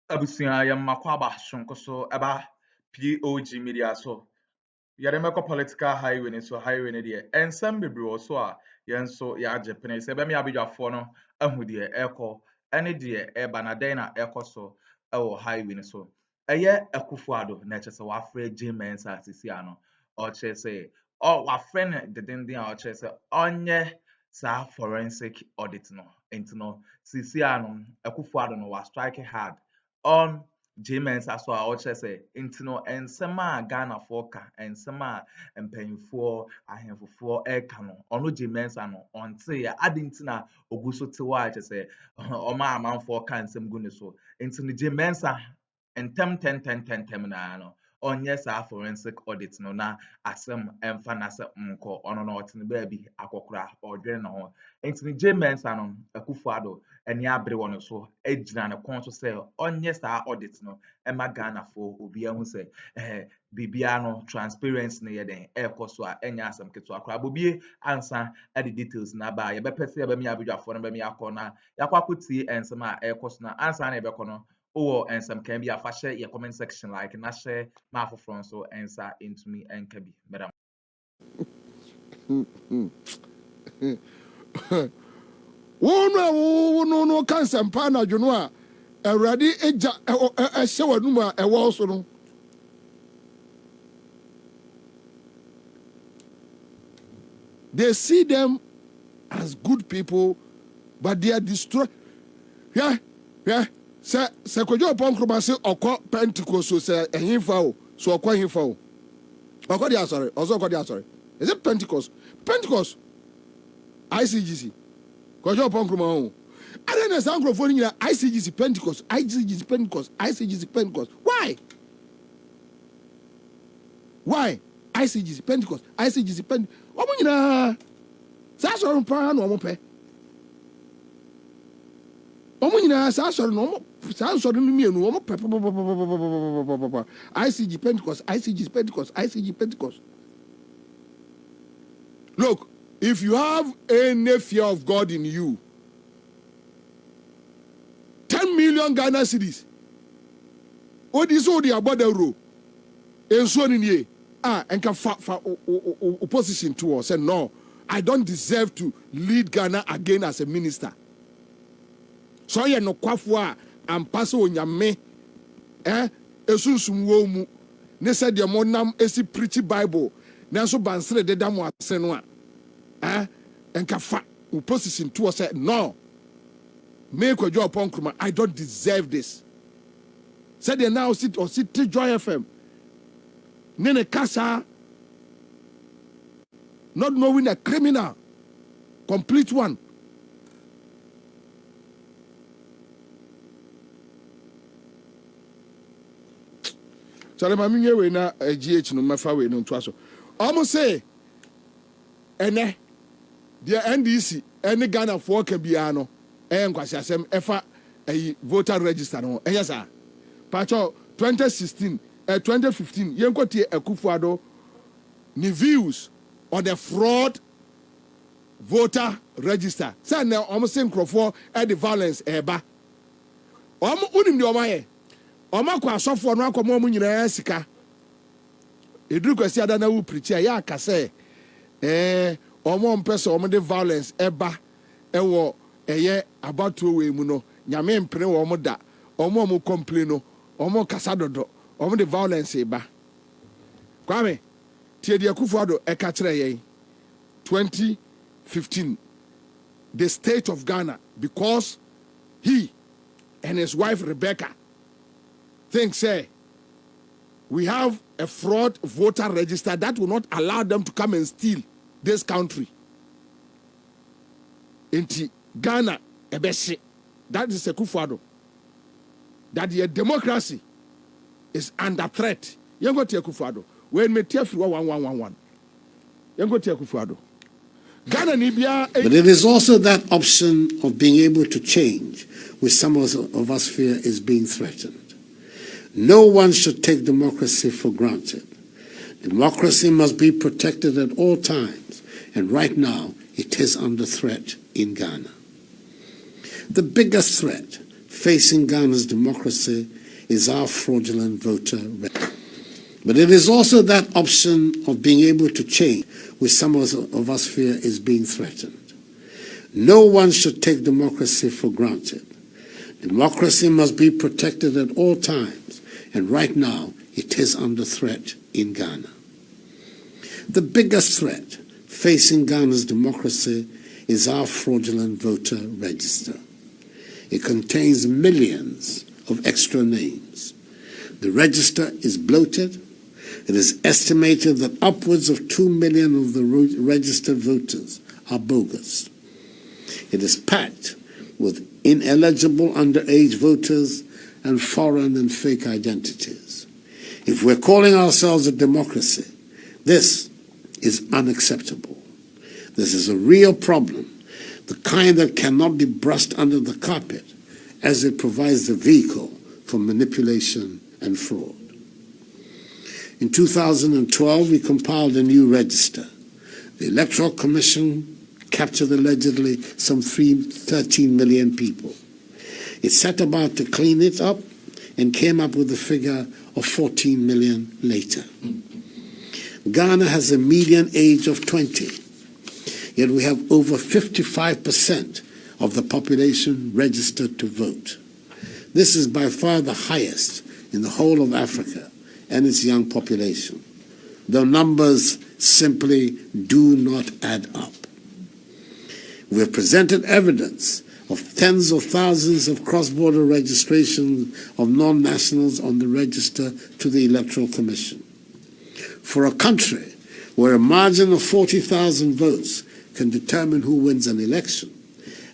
Abusia Yamakwa Shonkoso Aba POG Media so Yademeko political highway so highway near and some baby also are Yanso ya Japanese Ebemi Abija Fono Ahudia Echo any dear Ebanadena Echo so highway so Aye Akuffo nature so afraid J.Mensah Sisiano or say or wa friend the dindin or say onye sa forensic audit no intino Sisiano Akuffo no was striking hard on J.Mensah so a ɔkyerɛ sɛ nti no nsɛm a Ghanafoɔ ka nsɛm a mpanyinfoɔ ahemfofoɔ ɛka no ɔno J.Mensah no ɔnteeɛ adi nti na ogu so te hɔ a kyerɛ sɛ ɔma amanfoɔ ka nsɛm gu ne so nti no J.Mensah ntɛm naa no ɔnyɛ saa forensic audit no na asɛm ɛmfa n'asɛm nkɔ ɔno na ɔte ne baabi akɔkora ɔdwene ne ho nti no J.Mensah no Akuffo ani abere wɔ no so gyina ne kɔn so sɛ ɔnyɛ saa audit no ɛma Ghanafoɔ obiara hu sɛ biribiara no transparency no yɛ den ɛrekɔ so a ɛnyɛ asɛm ketewa koraa bobie ansa ɛde details no aba a yɛbɛpɛ sɛ yɛbɛmi abadwafoɔ no bɛmi akɔ na yɛakɔ akɔtie nsɛm a ɛrekɔ so na ansa na yɛbɛkɔ no wowɔ nsɛm kan bi afa hyɛ yɛ comment section like na hyɛ ma afoforɔ nso nsa ntumi nka bi madam. No cancer pana junwa already a shower numa a wall so. They see them as good people, but they are destroyed. Yeah. Say kojo upon kromase oko Pentecost so say ehimfa so oko ehimfa oko dia sorry also oko dia sorry. Is it Pentecost? ICGC. Kojo upon kroma I don't know some microphone in ICGC Pentecost. Why? ICGC Pentecost. Omo nyina sa so pa no omo pe. Omo nyina sa so no omo sa so no mienu omo pe. ICG Pentecost. Look, if you have any fear of God in you, 10 million Ghana cedis. Odi so di abode ro. Enso ni nie. And can opposition to us. Say no, I don't deserve to lead Ghana again as a minister. So you no kwafo am pass on yame. Esunsum wo mu. Ne said your monam esi preach Bible. Nanso bansre de damo aseno a. And can opposition to us. Say no. Make a job upon Kruma. I don't deserve this. Said they now sit Joy FM. Nene Kasa, not knowing a criminal, complete one. So I'm na GH no mafa we no twaso. Almost say, ene the NDC, any Ghana for Kabiano, and Kwasiasem efa a voter register no. Yes, sir. Pacho 2016. 2015, Yenkotie Akuffo ni views on the fraud voter register. Say now almost same crofo at the violence eba. Unim di omaye. Oma kwa sofo no akomo mu nyina sika. Edru kwasi ada na wu preach ya akase omo mpese omo de violence eba ewo eye about we mu no nyame mpene wo mo da omo complain no omo kasa dodo omo the violence eba kwame tie de Akuffo eka kire yen 2015 the state of Ghana, because he and his wife Rebecca think say we have a fraud voter register that will not allow them to come and steal this country. Inti Ghana ebese, that is Akuffo that the democracy is under threat. You go to Akuffo. When me tell you 1111. You go to Akuffo. Ghana Nibia. But it is also that option of being able to change, which some of us fear is being threatened. No one should take democracy for granted. Democracy must be protected at all times, and right now it is under threat in Ghana. The biggest threat facing Ghana's democracy is our fraudulent voter register. But it is also that option of being able to change which some of us fear is being threatened. No one should take democracy for granted. Democracy must be protected at all times, and right now it is under threat in Ghana. The biggest threat facing Ghana's democracy is our fraudulent voter register. It contains millions of extra names. The register is bloated. It is estimated that upwards of 2 million of the registered voters are bogus. It is packed with ineligible underage voters and foreign and fake identities. If we're calling ourselves a democracy, this is unacceptable. This is a real problem, the kind that cannot be brushed under the carpet, as it provides the vehicle for manipulation and fraud. In 2012, we compiled a new register. The Electoral Commission captured allegedly some 13 million people. It set about to clean it up and came up with a figure of 14 million later. Ghana has a median age of 20, yet we have over 55% of the population registered to vote. This is by far the highest in the whole of Africa and its young population. The numbers simply do not add up. We have presented evidence of tens of thousands of cross-border registrations of non-nationals on the register to the Electoral Commission. For a country where a margin of 40,000 votes can determine who wins an election,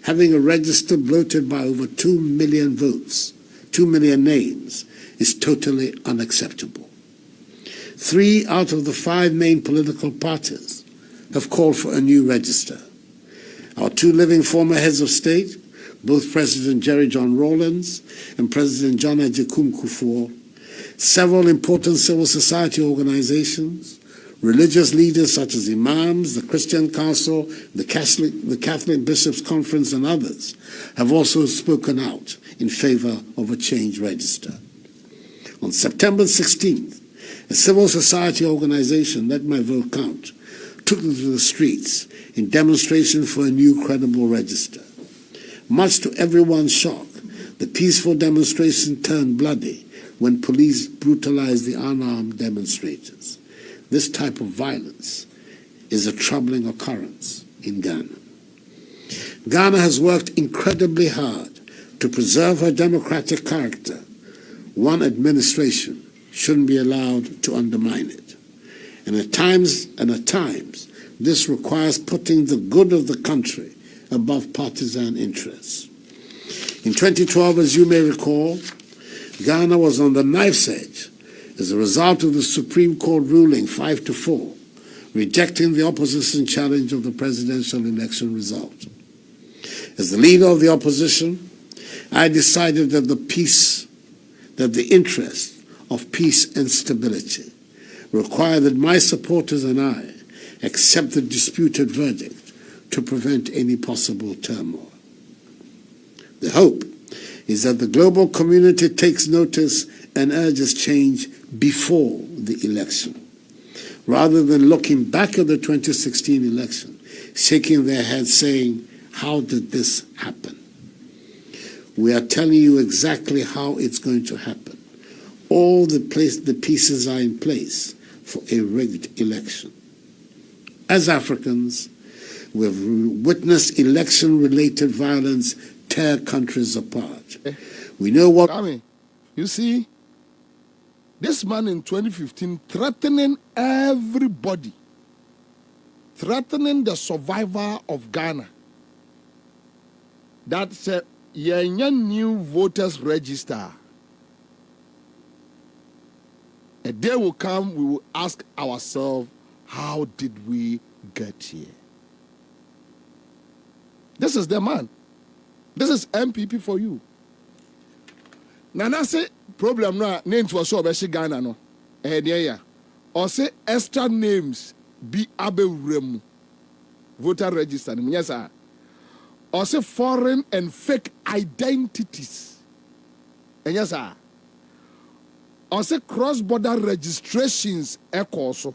having a register bloated by over 2 million votes, 2 million names, is totally unacceptable. 3 out of the 5 main political parties have called for a new register. Our 2 living former heads of state, both President Jerry John Rawlings and President John Akuffo, several important civil society organizations, religious leaders such as imams, the Christian Council, the Catholic Bishops' Conference, and others have also spoken out in favor of a changed register. On September 16th, a civil society organization, Let My Vote Count, took to the streets in demonstration for a new credible register. Much to everyone's shock, the peaceful demonstration turned bloody when police brutalized the unarmed demonstrators. This type of violence is a troubling occurrence in Ghana. Ghana has worked incredibly hard to preserve her democratic character. One administration shouldn't be allowed to undermine it. And at times, this requires putting the good of the country above partisan interests. In 2012, as you may recall, Ghana was on the knife's edge as a result of the Supreme Court ruling 5-4, rejecting the opposition challenge of the presidential election result. As the leader of the opposition, I decided that the interest of peace and stability required that my supporters and I accept the disputed verdict to prevent any possible turmoil. The hope is that the global community takes notice and urges change before the election, rather than looking back at the 2016 election, shaking their heads saying, "How did this happen?" We are telling you exactly how it's going to happen. All the pieces are in place for a rigged election. As Africans, we have witnessed election-related violence tear countries apart. We know what... I mean, you see, this man in 2015 threatening everybody, threatening the survival of Ghana. That's a new voters register. A day will come, we will ask ourselves, how did we get here? This is the man. This is MPP for you. Nana say problem na name for sure be Ghana no. Or say extra names be abewremu voter register. Yes sir. Or say foreign and fake identities And yes, sir. Also, cross-border registrations also.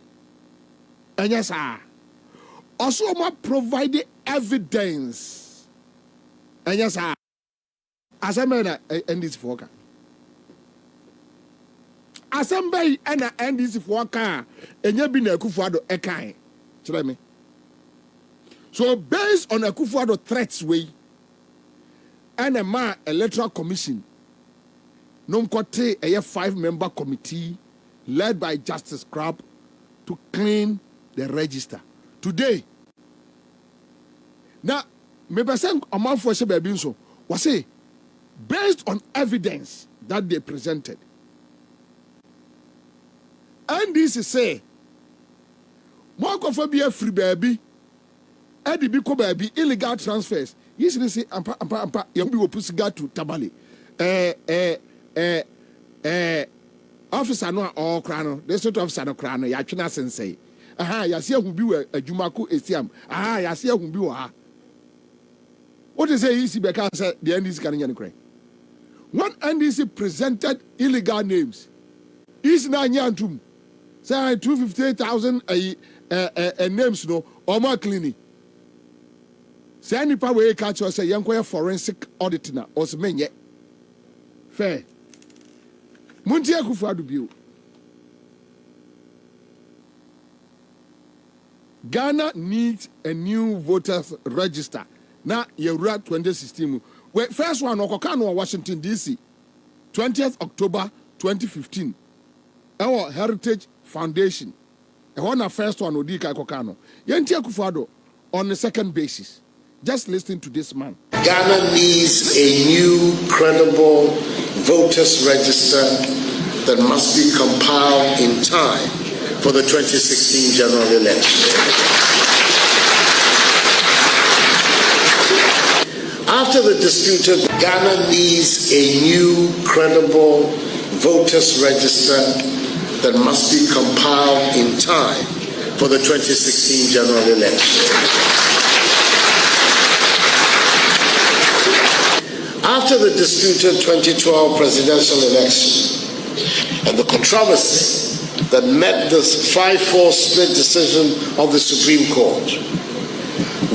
And yes, sir. Also, provide evidence. And yes, sir. As I made end this for as I end this for car, and you been a Akuffo a kind. Tell me. So, based on Akuffo threats way, and a electoral commission, Nomkote a 5-member committee led by Justice Crab to clean the register. Today, now, maybe some amount for baby so was say based on evidence that they presented. And this is say, more be a free baby, Eddie Biko baby, illegal transfers. You should say, ampa, young people pussy got to Tabali. Officer no all crano, the sort of officer no crano, Yachina sensei. Aha, Yasia who be a Jumaku Esiam. Aha, Yasia who be a. What is easy because the NDC can cry. One NDC presented illegal names. Is na nyantum. Say 258,000 names no or more cleaning. Say any power we catch or say young forensic auditor or some men yet. Fair. Muntia Akuffo Addo. Ghana needs a new voters register. Now, you're 2016. Well, first one, Okokano, Washington, D.C., 20th October 2015. Our Heritage Foundation. The first one, Odika Okokano. Yantia Akuffo Addo on the second basis. Just listen to this man. Ghana needs a new, credible voters register that must be compiled in time for the 2016 general election. After the disputed, Ghana needs a new, credible voters register that must be compiled in time for the 2016 general election. After the disputed 2012 presidential election and the controversy that met the 5-4 split decision of the Supreme Court,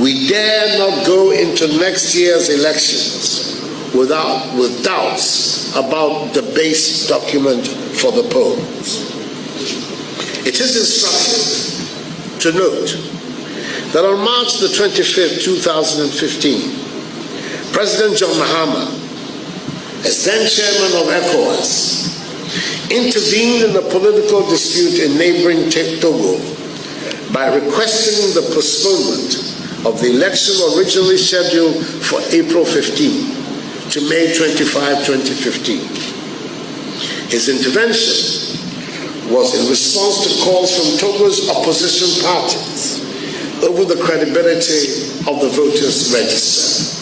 we dare not go into next year's elections with doubts about the base document for the polls. It is instructive to note that on March the 25th, 2015, President John Mahama, as then chairman of ECOWAS, intervened in a political dispute in neighboring Togo by requesting the postponement of the election originally scheduled for April 15 to May 25, 2015. His intervention was in response to calls from Togo's opposition parties over the credibility of the voters' register,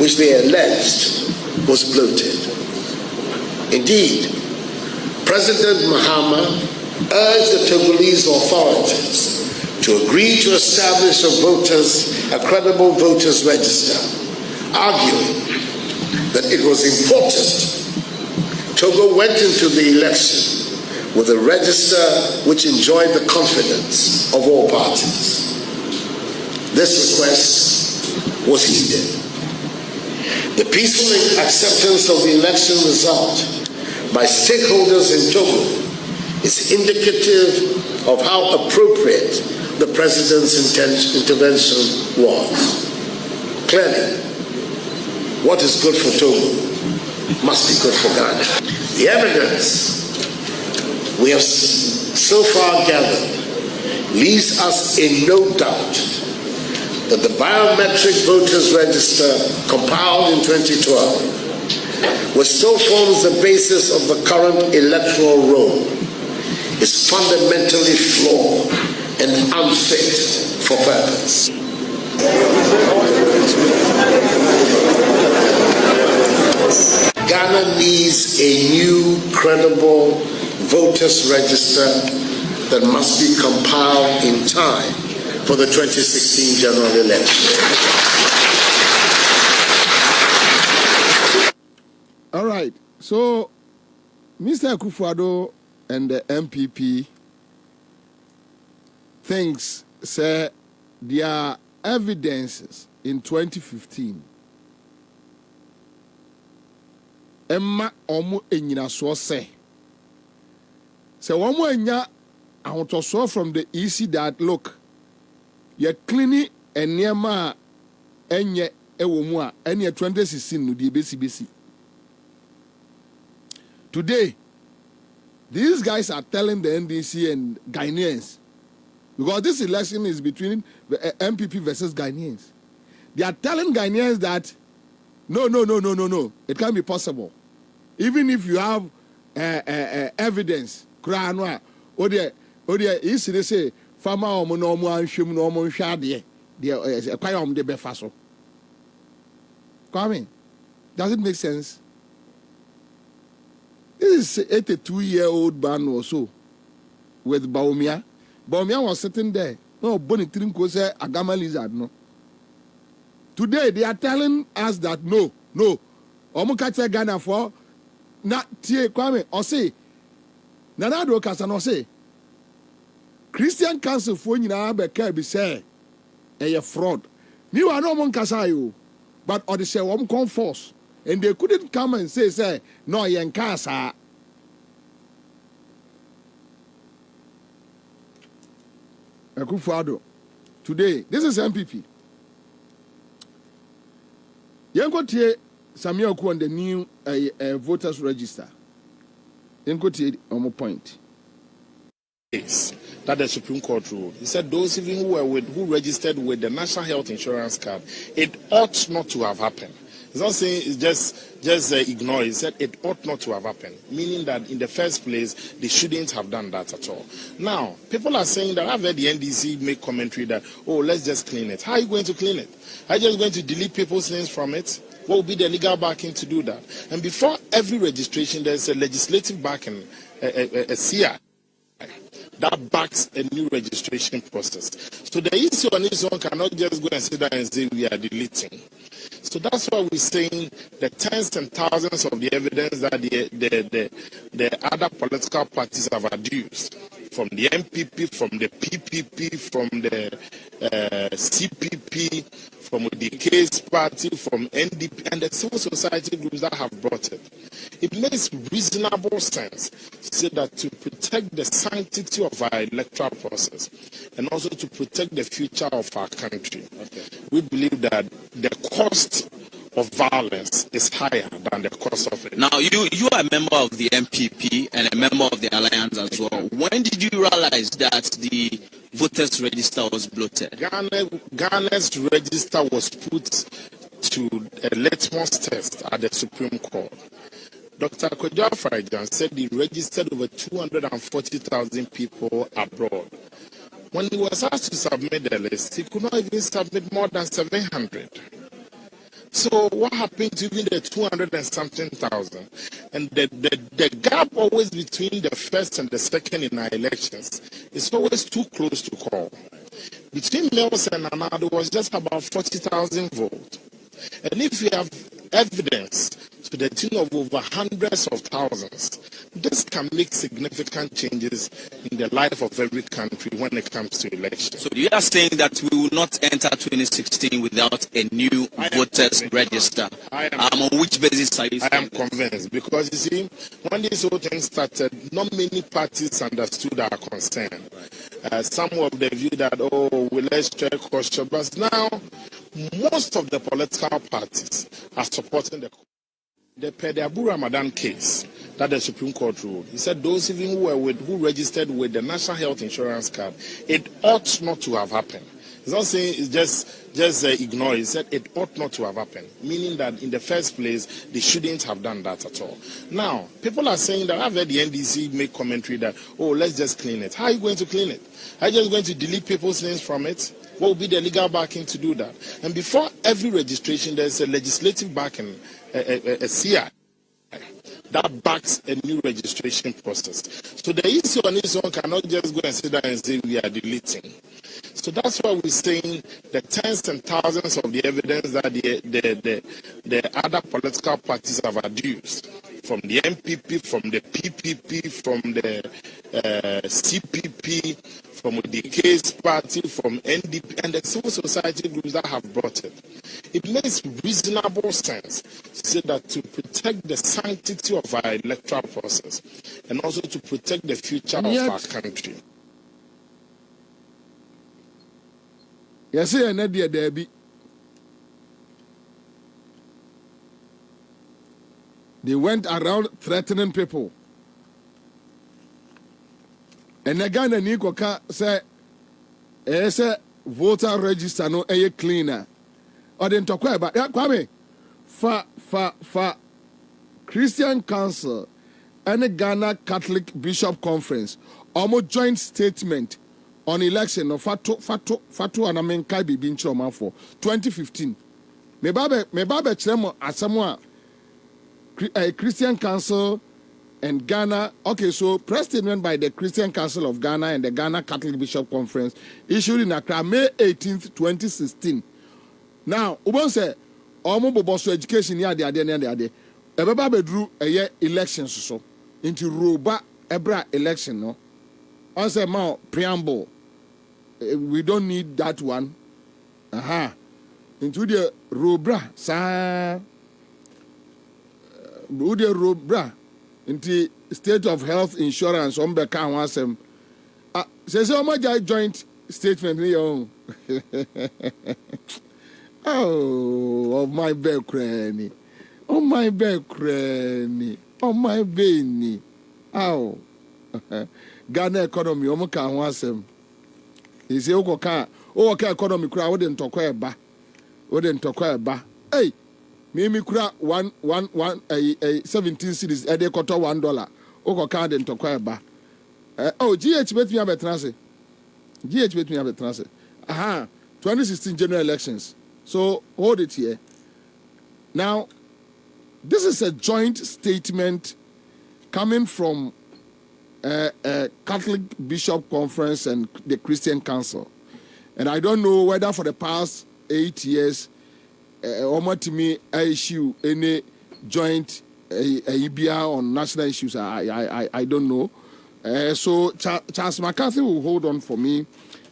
which they alleged was bloated. Indeed, President Mahama urged the Togolese authorities to agree to establish a credible voters register, arguing that it was important Togo went into the election with a register which enjoyed the confidence of all parties. This request was heeded. The peaceful acceptance of the election result by stakeholders in Togo is indicative of how appropriate the president's intervention was. Clearly, what is good for Togo must be good for Ghana. The evidence we have so far gathered leaves us in no doubt that the biometric voters register compiled in 2012, which still forms the basis of the current electoral roll, is fundamentally flawed and unfit for purpose. Ghana needs a new, credible voters register that must be compiled in time for the 2016 general election. All right. So, Mr. Akuffo and the MPP thinks, say, there are evidences in 2015. Emma omu enyina so say. So, one more enya I want to saw from the EC that look, you're cleaning and near ma enye ewomua and your 2016 no the BC. Today, these guys are telling the NDC and Ghanaians, because this election is between the MPP versus Ghanaians. They are telling Ghanaians that no, it can't be possible. Even if you have evidence, Kranwa, Odia, they say, Farmer Omonomo and Shim no Mon Shadi, the Quayom de Befaso. Come in. Does it make sense? This is 82-year-old man or so with Bawumia. Bawumia was sitting there. No, Bonnie Trinko said, Agama lizard, no. Today, they are telling us that no. Omukacha Ghana for not tie kwame or say, Nanado Kasano say, Christian Council for Nina Beka say, a fraud. You are no one Kasayo, but or the say one come force. And they couldn't come and say, no, Yankasa. Akuffo today, this is MPP. Yankotie Samuel Ku on the new voters register. Yankotie on my point. Yes, that the Supreme Court ruled. He said those even who registered with the National Health Insurance card, it ought not to have happened. It's not saying it's just ignore. He said it ought not to have happened, meaning that in the first place they shouldn't have done that at all. Now people are saying that I've heard the NDC make commentary that let's just clean it. How are you going to clean it? Are you just going to delete people's names from it? What will be the legal backing to do that? And before every registration, there's a legislative backing, a CI that backs a new registration process. So the issue on its own cannot just go and sit down and say we are deleting. So that's why we're saying the tens and thousands of the evidence that the other political parties have adduced, from the MPP, from the PPP, from the CPP, from the Case Party, from NDP, and the civil society groups that have brought it. It makes reasonable sense to say that to protect the sanctity of our electoral process and also to protect the future of our country, we believe that the cost of violence is higher than the cost of it. Now, you are a member of the MPP and a member of the Alliance as well. When did you realize that the voters' register was bloated? Ghana's register was put to a litmus test at the Supreme Court. Dr. Akwadwo Afrajan said he registered over 240,000 people abroad. When he was asked to submit the list, he could not even submit more than 700. So what happened to even the 200 and something thousand? And the gap always between the first and the second in our elections is always too close to call. Between Mills and Addo was just about 40,000 votes. And if we have evidence to the tune of over hundreds of thousands, this can make significant changes in the life of every country when it comes to elections. So you are saying that we will not enter 2016 without a new voters register. On which basis are you saying? I am convinced, because you see, when this whole thing started, not many parties understood our concern. Some of them view that, let's try caution. But now, most of the political parties are supporting the Abu Ramadan case that the Supreme Court ruled. He said those even who registered with the National Health Insurance card, it ought not to have happened. It's not saying it's just ignore. He said it ought not to have happened, meaning that in the first place they shouldn't have done that at all. Now people are saying that I've heard the NDC make commentary that let's just clean it. How are you going to clean it? Are you just going to delete people's names from it? What will be the legal backing to do that? And before every registration, there's a legislative backing, a CI that backs a new registration process. So the issue on its own cannot just go and sit down and say we are deleting. So that's why we're saying the tens and thousands of the evidence that the other political parties have adduced, from the MPP, from the PPP, from the CPP, from the Case Party, from NDP, and the civil society groups that have brought it. It makes reasonable sense to say that to protect the sanctity of our electoral process and also to protect the future of our country. Yes, and Nadia Debbie. They went around threatening people. And again, and Nikoka said, "Ese voter register no a cleaner." Or then talk about that. Kwame, for Christian Council and the Ghana Catholic Bishop Conference, almost joint statement on election of Fatu and Amenkai Binchoma for 2015. Me babe chremo asamwa Christian Council and Ghana. Okay, so press statement by the Christian Council of Ghana and the Ghana Catholic Bishop Conference issued in Accra May 18th, 2016. Now, Ubon say, Omo Boboso education ya de ade. Ebeba bedru eye elections so. Into Roba Ebra election no. On say ma preamble. We don't need that one. Into the Robra sa the Robra into state of health insurance on the can once says how much I joint statement here. Oh, my back cranny. Oh, my back cranny. Oh, my baby. Oh, Ghana economy, Omoka wants him. He said, okay, economy crowd wouldn't talk about. Hey, Mimi crowd one 17 cities a day quarter $1. Oka didn't talk about. Oh, GH bet me a better. 2016 general elections. So hold it here. Now, this is a joint statement coming from Catholic Bishop Conference and the Christian Council. And I don't know whether for the past 8 years, Omatimi issue any joint IBIA on national issues. I don't know. So Charles McCarthy will hold on for me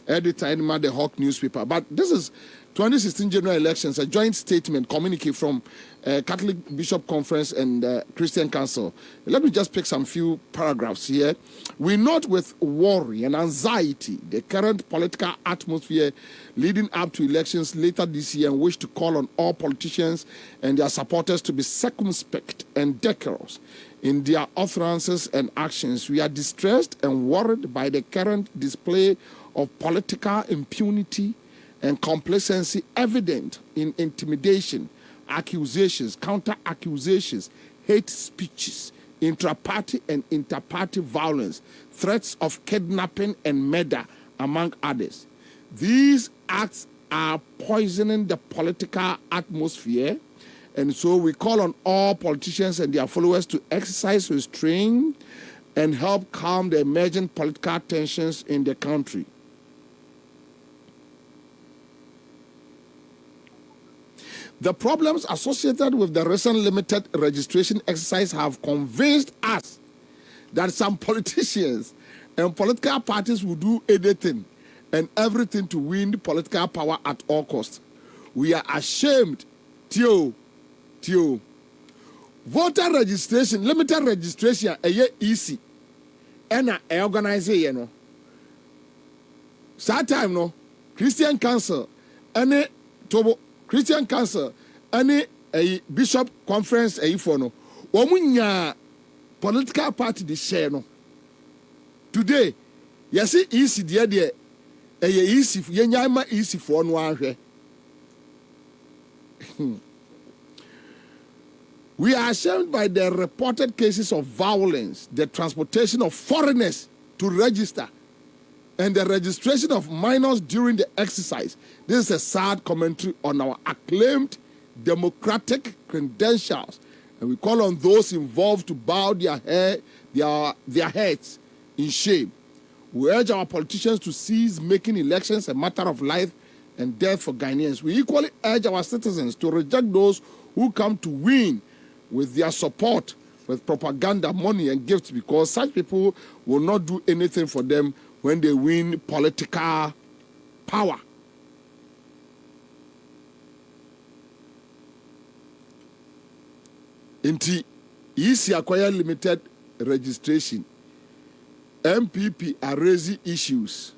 editor in the Hawk newspaper. But this is 2016 general elections, a joint statement communique from Catholic Bishop Conference and Christian Council. Let me just pick some few paragraphs here. We note with worry and anxiety the current political atmosphere leading up to elections later this year and wish to call on all politicians and their supporters to be circumspect and decorous in their utterances and actions. We are distressed and worried by the current display of political impunity and complacency evident in intimidation, accusations, counter-accusations, hate speeches, intra-party and inter-party violence, threats of kidnapping and murder, among others. These acts are poisoning the political atmosphere, and so we call on all politicians and their followers to exercise restraint and help calm the emerging political tensions in the country. The problems associated with the recent limited registration exercise have convinced us that some politicians and political parties will do anything and everything to win political power at all costs. We are ashamed. Tio. Voter registration, limited registration, easy. And I organize it, you know. That time, no, Christian Council, any Tobo. Christian Council, any a Bishop Conference, for no, womunya political party the share no. Today, you see easy dear, easy, yenyama easy for no. We are ashamed by the reported cases of violence, the transportation of foreigners to register, and the registration of minors during the exercise. This is a sad commentary on our acclaimed democratic credentials, and we call on those involved to bow their heads in shame. We urge our politicians to cease making elections a matter of life and death for Ghanaians. We equally urge our citizens to reject those who come to win with their support, with propaganda, money, and gifts, because such people will not do anything for them when they win political power. Inti, EC acquire limited registration. MPP are raising issues.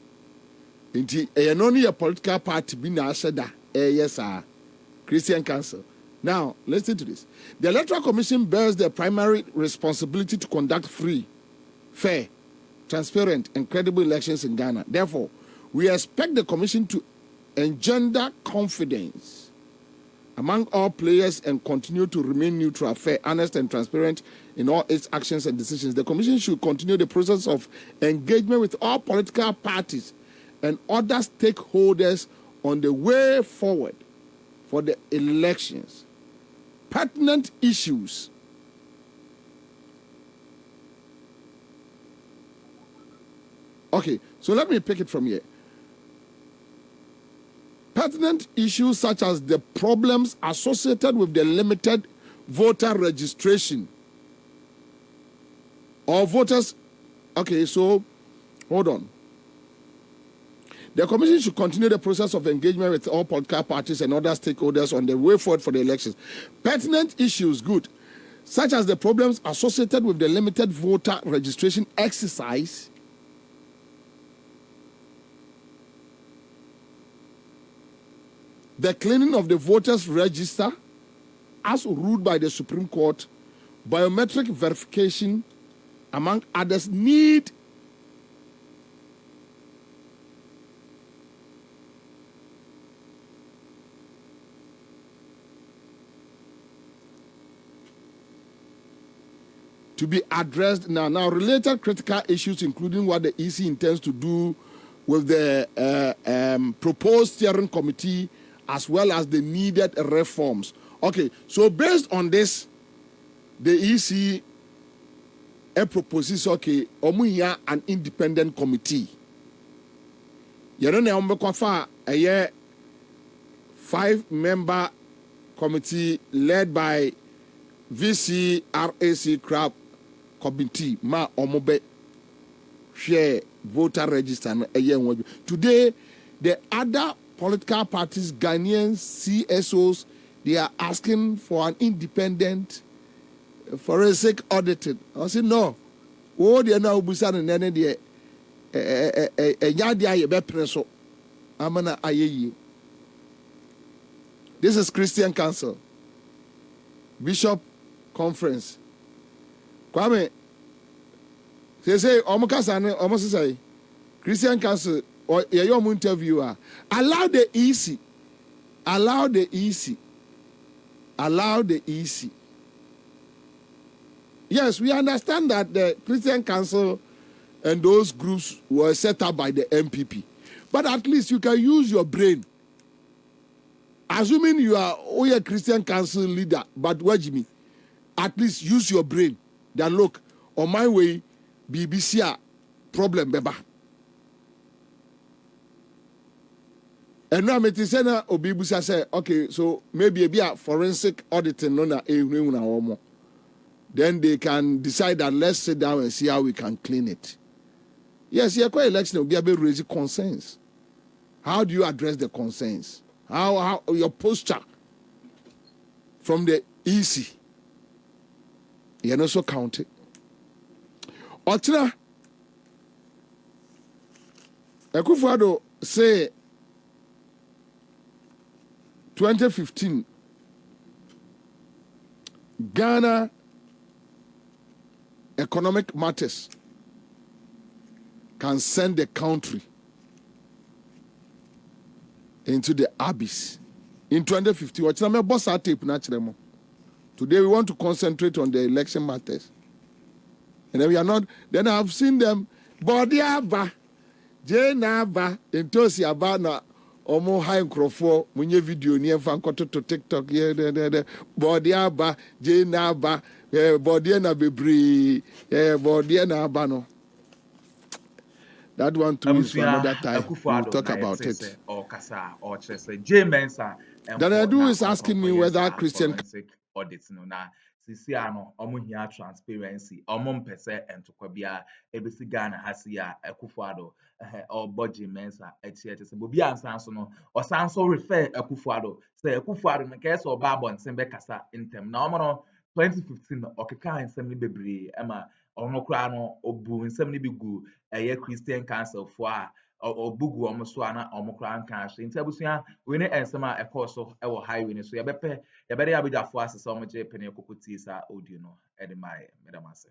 Inti, only a political party being ashada. Yes, sir. Christian Council. Now, listen to this. The Electoral Commission bears the primary responsibility to conduct free, fair, transparent, and credible elections in Ghana. Therefore, we expect the Commission to engender confidence among all players and continue to remain neutral, fair, honest, and transparent in all its actions and decisions. The Commission should continue the process of engagement with all political parties and other stakeholders on the way forward for the elections. Pertinent issues okay, so let me pick it from here. Pertinent issues such as the problems associated with the limited voter registration or voters. Okay, so hold on. The Commission should continue the process of engagement with all political parties and other stakeholders on the way forward for the elections. Pertinent issues, good, such as the problems associated with the limited voter registration exercise, the cleaning of the voters' register as ruled by the Supreme Court, biometric verification, among others, need to be addressed now. Now, related critical issues, including what the EC intends to do with the proposed steering committee, as well as the needed reforms. Okay, so based on this, the EC proposes, okay, omuya an independent committee. You don't know, a 5-member committee led by VCRAC Crab Committee, ma omobe share voter register. Today, the other political parties, Ghanaian CSOs, they are asking for an independent forensic auditing. I said, no. Oh, they are now busan and then they yadia bepreso. Amana ayeyi. This is Christian Council. Bishop Conference. Kwame, say, almost say, Christian Council, or your interviewer, allow the EC. Allow the EC. Allow the EC. Yes, we understand that the Christian Council and those groups were set up by the MPP. But at least you can use your brain. Assuming you are a Christian Council leader, but what do you mean? At least use your brain. That look, on my way, BBC problem, beba. And now, Metisena Obibusa say, okay, so maybe a forensic auditing, then they can decide that let's sit down and see how we can clean it. Yes, your election will be able to raise concerns. How do you address the concerns? How your posture from the EC? You also count it. Otina Akuffo say 2015 Ghana economic matters can send the country into the abyss. In 2015, what's my boss tape naturally. Today we want to concentrate on the election matters. And then we are not, then I've seen them, Bodiaba, Jenaba, Entosiaba, na Omo High Crofo, Munye video, near Fankoto to TikTok, yeah, Bodiaba, Jenaba, Bodiana Bebri, Bodiana Abano. That one too is for another time. Akuffo We'll Addo talk na about yɛte it. sɛ ɔkasa ɔkyerɛ sɛ J.Mensah Then Addo is asking me whether Christian forensic audit no na sisi ano ɔmo hia transparency ɔmo mpɛ sɛ ntokwa bia ebesi Ghana ha si a Akuffo Addo ɔbɔ J.Mensah akyi ɛte sɛ bobi ansan so no ɔsan so refer Akuffo Addo sɛ Akuffo Addo no kɛse ɔba abɔnten bɛkasa ntɛm na ɔmo no 2015 no ɔkeka nsɛm no bebree ɛma ɔno koraa no ɔbu nsɛm no bi gu ɛyɛ Christian Council fo a ɔbu gu ɔmo so a na ɔmo koraa nka ahye nti abusua wei ne nsɛm a ɛkɔɔ so ɛwɔ highway no so yɛbɛde abadwafoɔ ase sɛ ɔmo gye pene koko tie saa audio no ɛde maa yɛ medam ase.